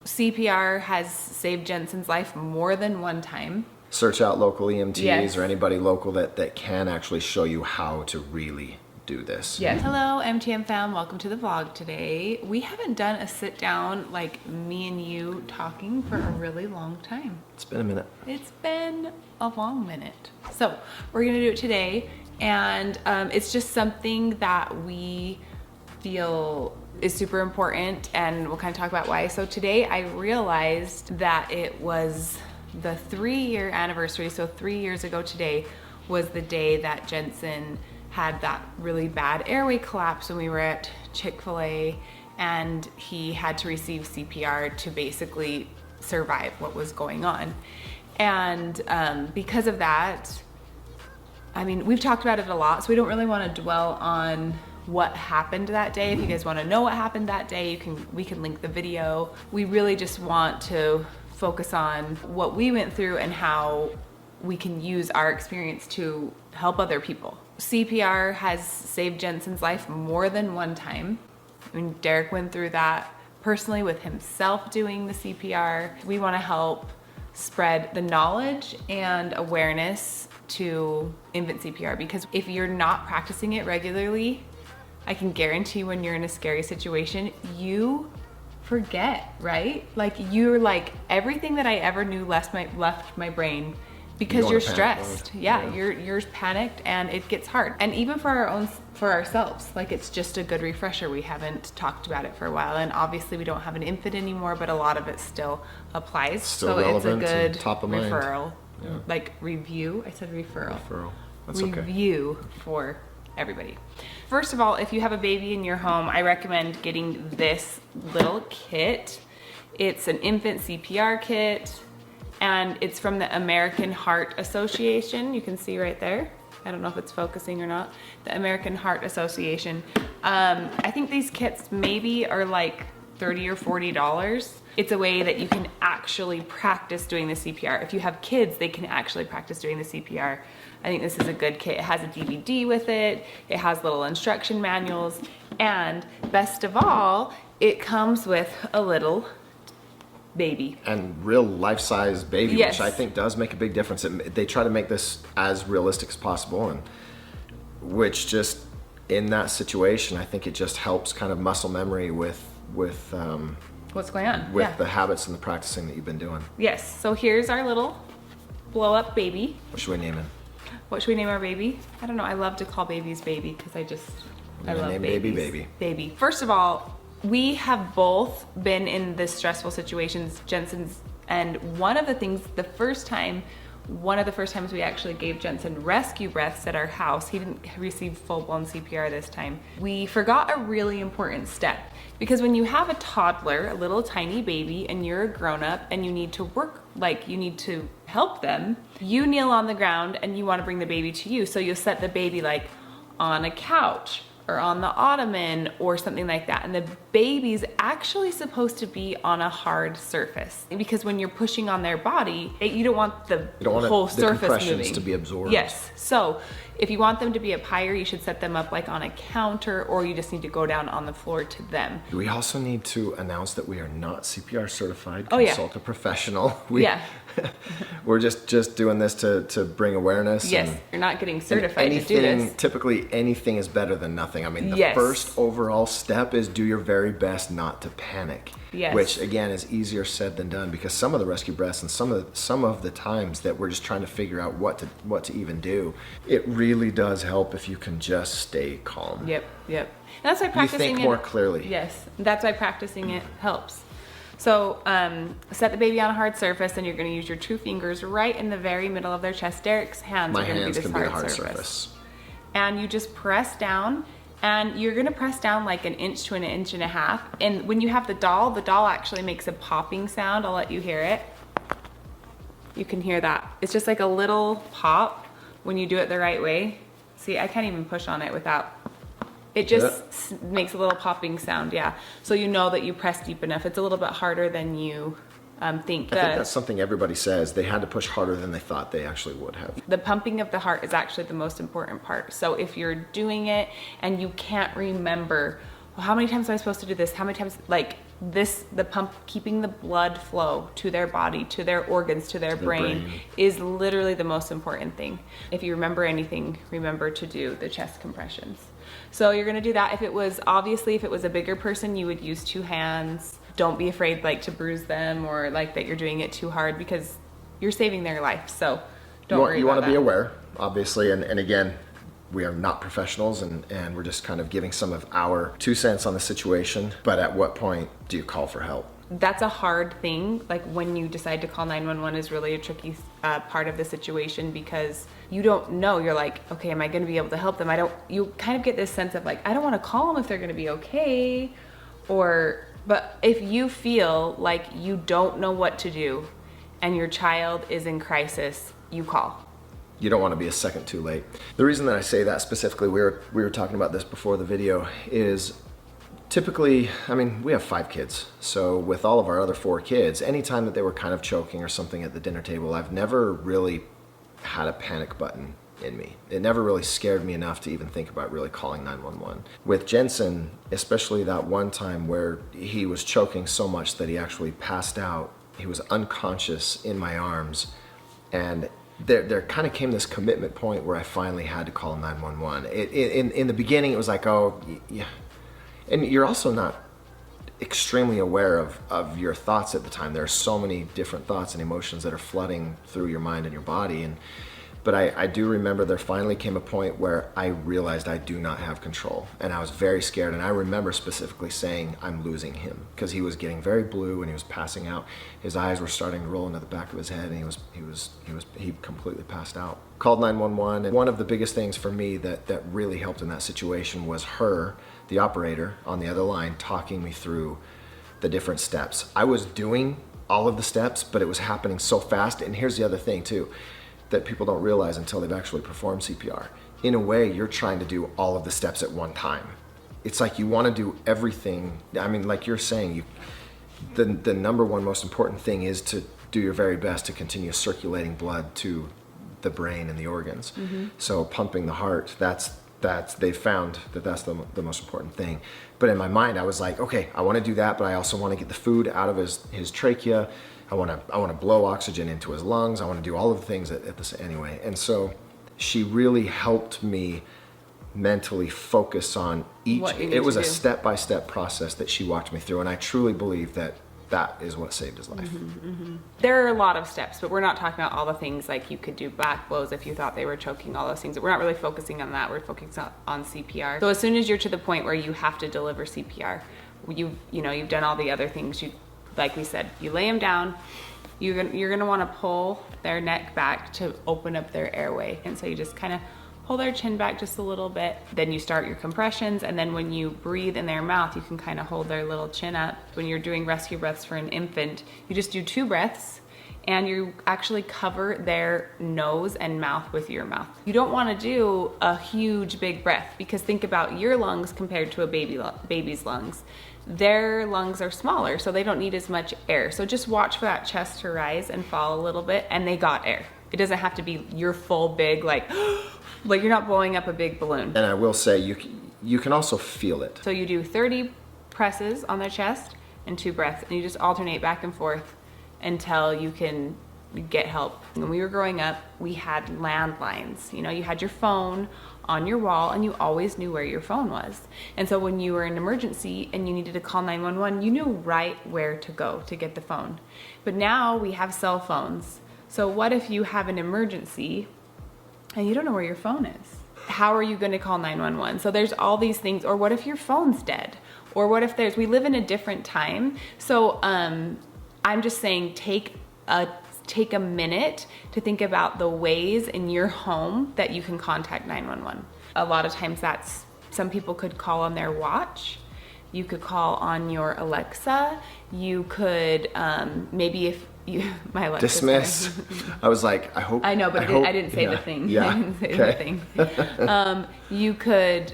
CPR has saved Jensen's life more than one time. Search out local EMTs Yes. or anybody local that can actually show you how to really do this. Yes. Hello, MTM fam. Welcome to the vlog today. We haven't done a sit down like me and you talking for a really long time. It's been a minute. It's been a long minute. So we're gonna do it today, and it's just something that we feel is super important, and we'll kind of talk about why. So today I realized that it was the 3-year anniversary. So 3 years ago today was the day that Jensen had that really bad airway collapse when we were at Chick-fil-A, and he had to receive CPR to basically survive what was going on. And because of that, I mean, we've talked about it a lot, so we don't really want to dwell on what happened that day. If you guys want to know what happened that day, we can link the video. We really just want to focus on what we went through and how we can use our experience to help other people. CPR has saved Jensen's life more than one time. I mean, Derek went through that personally with himself doing the CPR. We want to help spread the knowledge and awareness to infant CPR, because if you're not practicing it regularly, I can guarantee when you're in a scary situation, you forget, right? Like you're like, everything that I ever knew left my brain because you're stressed. Yeah, you're panicked, and it gets hard. And even for ourselves, like it's just a good refresher. We haven't talked about it for a while, and obviously we don't have an infant anymore, but a lot of it still applies. Still so relevant, it's a good top of mind. referral, like review. I said referral. That's okay. Review for everybody. First of all, if you have a baby in your home, I recommend getting this little kit. It's an infant CPR kit, and it's from the American Heart Association. You can see right there. I don't know if it's focusing or not. The American Heart Association. I think these kits maybe are like $30 or $40. It's a way that you can actually practice doing the CPR. If you have kids, they can actually practice doing the CPR. I think this is a good kit. It has a DVD with it. It has little instruction manuals. And best of all, it comes with a little baby. And real life-size baby, yes, which I think does make a big difference. They try to make this as realistic as possible, and which just in that situation, I think it just helps kind of muscle memory with what's going on with the habits and the practicing that you've been doing. Yes. So here's our little blow-up baby. What should we name him? What should we name our baby? I don't know. I love to call babies baby because I love name babies. Baby. First of all, we have both been in this stressful situations, Jensen's, and one of the first times we actually gave Jensen rescue breaths at our house. He didn't receive full-blown CPR this time. We forgot a really important step, because when you have a toddler, a little tiny baby, and you're a grown-up and you need to work, like you need to help them, you kneel on the ground and you want to bring the baby to you. So you'll set the baby like on a couch or on the ottoman or something like that. And the baby's actually supposed to be on a hard surface, because when you're pushing on their body, you don't want the whole surface moving to be absorbed. Yes. So if you want them to be up higher, you should set them up like on a counter, or you just need to go down on the floor to them. We also need to announce that we are not CPR certified. Oh, Consult a professional. We're just doing this to bring awareness. Yes, you're not getting certified to do this. Typically, anything is better than nothing. I mean, the first overall step is do your very best not to panic. Yes. Which again is easier said than done, because some of the rescue breaths and some of the times that we're just trying to figure out what to even do, it really does help if you can just stay calm. Yep. And that's why practicing you think more clearly. Yes, that's why practicing it helps. So set the baby on a hard surface, and you're going to use your 2 fingers right in the very middle of their chest. Derek's hands are going to be this hard surface. And you just press down, and you're going to press down like 1 inch to 1.5 inches. And when you have the doll actually makes a popping sound. I'll let you hear it. You can hear that. It's just like a little pop when you do it the right way. See, I can't even push on it without. It just makes a little popping sound, So you know that you press deep enough. It's a little bit harder than you think. I think that's something everybody says. They had to push harder than they thought they actually would have. The pumping of the heart is actually the most important part. So if you're doing it and you can't remember, well, how many times am I supposed to do this? How many times, like, the pump, keeping the blood flow to their body, to their organs, to their brain is literally the most important thing. If you remember anything, remember to do the chest compressions. So you're gonna do that. If it was a bigger person, you would use 2 hands. Don't be afraid like to bruise them or like that you're doing it too hard, because you're saving their life. So don't worry about that. You want to be aware, obviously, and again, we are not professionals, and we're just kind of giving some of our 2 cents on the situation. But at what point do you call for help? That's a hard thing. Like when you decide to call 911 is really a tricky part of the situation, because you don't know. You're like, okay, am I going to be able to help them? You kind of get this sense of like, I don't want to call them if they're going to be okay. But if you feel like you don't know what to do and your child is in crisis, you call. You don't want to be a second too late. The reason that I say that specifically, we were talking about this before the video, is typically, I mean, we have 5 kids. So with all of our other 4 kids, anytime that they were kind of choking or something at the dinner table, I've never really had a panic button in me. It never really scared me enough to even think about really calling 911. With Jensen, especially that one time where he was choking so much that he actually passed out, he was unconscious in my arms, and there kind of came this commitment point where I finally had to call 911. In the beginning, it was like, oh, yeah. And you're also not extremely aware of your thoughts at the time. There are so many different thoughts and emotions that are flooding through your mind and your body. But I do remember there finally came a point where I realized I do not have control, and I was very scared. And I remember specifically saying, I'm losing him, because he was getting very blue and he was passing out. His eyes were starting to roll into the back of his head, and he completely passed out. Called 911, and one of the biggest things for me that really helped in that situation was her, the operator on the other line, talking me through the different steps. I was doing all of the steps, but it was happening so fast. And here's the other thing too, that people don't realize until they've actually performed CPR. In a way, you're trying to do all of the steps at one time. It's like you want to do everything. I mean, like you're saying, the number one most important thing is to do your very best to continue circulating blood to the brain and the organs. So pumping the heart, they found that's the most important thing. But in my mind, I was like, okay, I want to do that, but I also want to get the food out of his trachea. I want to blow oxygen into his lungs. I want to do all of the things at this anyway. And so she really helped me mentally focus on each. It was a step-by-step process that she walked me through, and I truly believe that is what saved his life. There are a lot of steps, but we're not talking about all the things like you could do back blows if you thought they were choking, all those things. We're not really focusing on that. We're focusing on CPR. So as soon as you're to the point where you have to deliver CPR, you've done all the other things. Like we said, you lay them down, you're gonna wanna pull their neck back to open up their airway. And so you just kind of pull their chin back just a little bit. Then you start your compressions, and then when you breathe in their mouth, you can kind of hold their little chin up. When you're doing rescue breaths for an infant, you just do 2 breaths, and you actually cover their nose and mouth with your mouth. You don't wanna do a huge big breath, because think about your lungs compared to a baby's lungs. Their lungs are smaller, so they don't need as much air. So just watch for that chest to rise and fall a little bit, and they got air. It doesn't have to be your full big, like you're not blowing up a big balloon. And I will say, you can also feel it. So you do 30 presses on their chest and 2 breaths, and you just alternate back and forth until you can get help. When we were growing up, we had landlines. You had your phone on your wall, and you always knew where your phone was. And so when you were in an emergency and you needed to call 911, you knew right where to go to get the phone. But now we have cell phones. So what if you have an emergency and you don't know where your phone is? How are you going to call 911? So there's all these things. Or what if your phone's dead? Or what if we live in a different time? So I'm just saying, take a minute to think about the ways in your home that you can contact 911. A lot of times some people could call on their watch. You could call on your Alexa. You could, maybe if you, my Alexa. Dismiss. I was like, I hope. I know, but I didn't say the thing. Yeah. I didn't say the thing. You could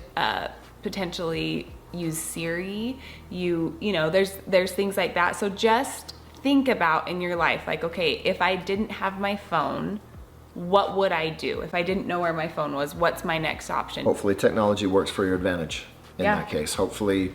potentially use Siri. There's things like that. So just think about in your life, like, okay, if I didn't have my phone, what would I do? If I didn't know where my phone was, what's my next option? Hopefully technology works for your advantage in that case. Hopefully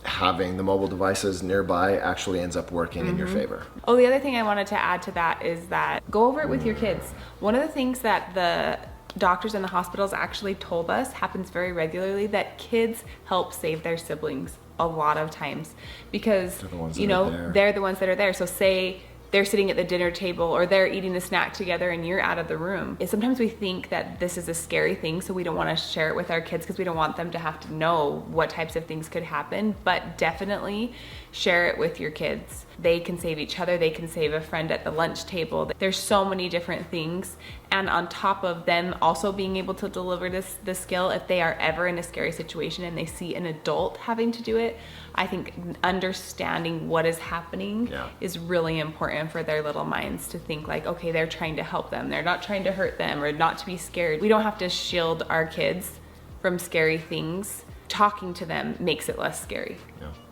having the mobile devices nearby actually ends up working in your favor. Oh, the other thing I wanted to add to that is that go over it with your kids. One of the things that the doctors in the hospitals actually told us happens very regularly, that kids help save their siblings a lot of times, because They're the ones you that are know there. they're the ones that are there. So say they're sitting at the dinner table or they're eating a snack together and you're out of the room. Sometimes we think that this is a scary thing, so we don't want to share it with our kids because we don't want them to have to know what types of things could happen, but definitely share it with your kids. They can save each other, they can save a friend at the lunch table. There's so many different things, and on top of them also being able to deliver this skill, if they are ever in a scary situation and they see an adult having to do it, I think understanding what is happening is really important for their little minds to think like, okay, they're trying to help them. They're not trying to hurt them or not to be scared. We don't have to shield our kids from scary things. Talking to them makes it less scary.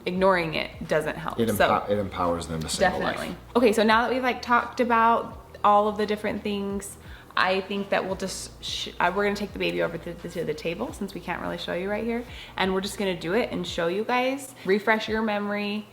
Ignoring it doesn't help. It empowers them to save a life. Definitely. Okay, so now that we've like talked about all of the different things, I think that we'll just, we're gonna take the baby over to the table since we can't really show you right here. And we're just gonna do it and show you guys, refresh your memory,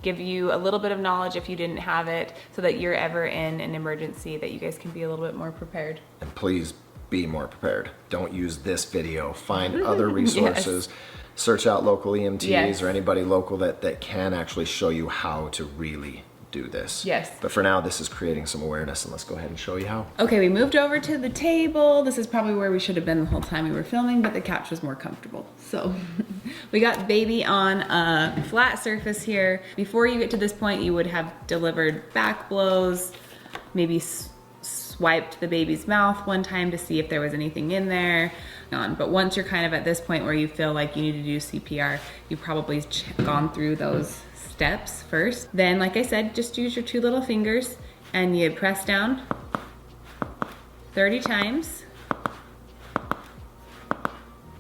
give you a little bit of knowledge if you didn't have it, so that you're ever in an emergency that you guys can be a little bit more prepared. And please be more prepared. Don't use this video. Find other resources. Search out local EMTs or anybody local that can actually show you how to really do this. But for now, this is creating some awareness, and let's go ahead and show you how. Okay, we moved over to the table. This is probably where we should have been the whole time we were filming, but the couch was more comfortable. So we got baby on a flat surface here. Before you get to this point, you would have delivered back blows, maybe swiped the baby's mouth one time to see if there was anything in there. But once you're kind of at this point where you feel like you need to do CPR, you've probably gone through those steps first. Then, like I said, just use your two little fingers and you press down 30 times,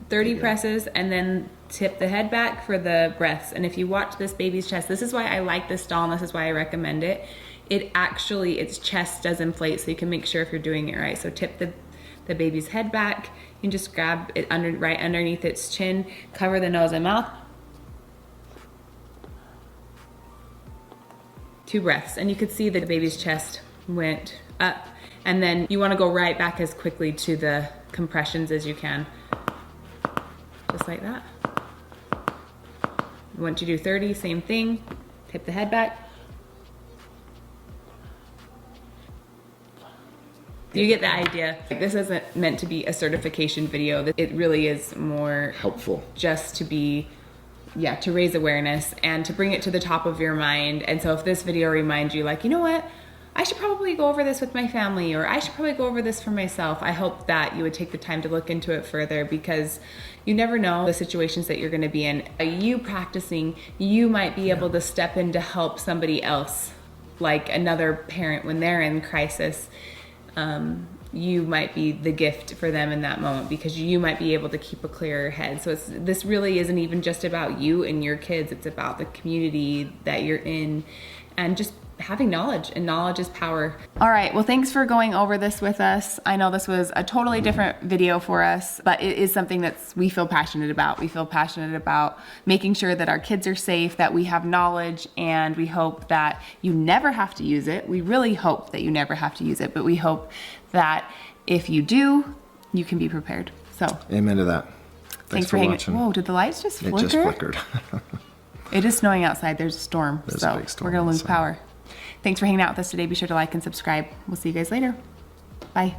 30 presses, and then tip the head back for the breaths. And if you watch this baby's chest, this is why I like this doll and this is why I recommend it. Its chest does inflate, so you can make sure if you're doing it right. So tip the baby's head back. You can just grab it right underneath its chin, cover the nose and mouth. 2 breaths, and you could see the baby's chest went up, and then you want to go right back as quickly to the compressions as you can, just like that. Once you do 30, same thing, tip the head back. You get the idea. This isn't meant to be a certification video. It really is more helpful just to be, to raise awareness and to bring it to the top of your mind. And so if this video reminds you like, you know what, I should probably go over this with my family, or I should probably go over this for myself, I hope that you would take the time to look into it further, because you never know the situations that you're gonna be in. You practicing, you might be able to step in to help somebody else, like another parent when they're in crisis. You might be the gift for them in that moment, because you might be able to keep a clearer head. So this really isn't even just about you and your kids, it's about the community that you're in, and just having knowledge, and knowledge is power. All right, well, thanks for going over this with us. I know this was a totally different video for us, but it is something that we feel passionate about. We feel passionate about making sure that our kids are safe, that we have knowledge, and we hope that you never have to use it. We really hope that you never have to use it, but we hope that if you do, you can be prepared. So, amen to that. Thanks for watching. Whoa, did the lights just flicker? It just flickered. It is snowing outside. There's a storm, There's so a big storm we're gonna lose outside. power. Thanks for hanging out with us today. Be sure to like and subscribe. We'll see you guys later. Bye.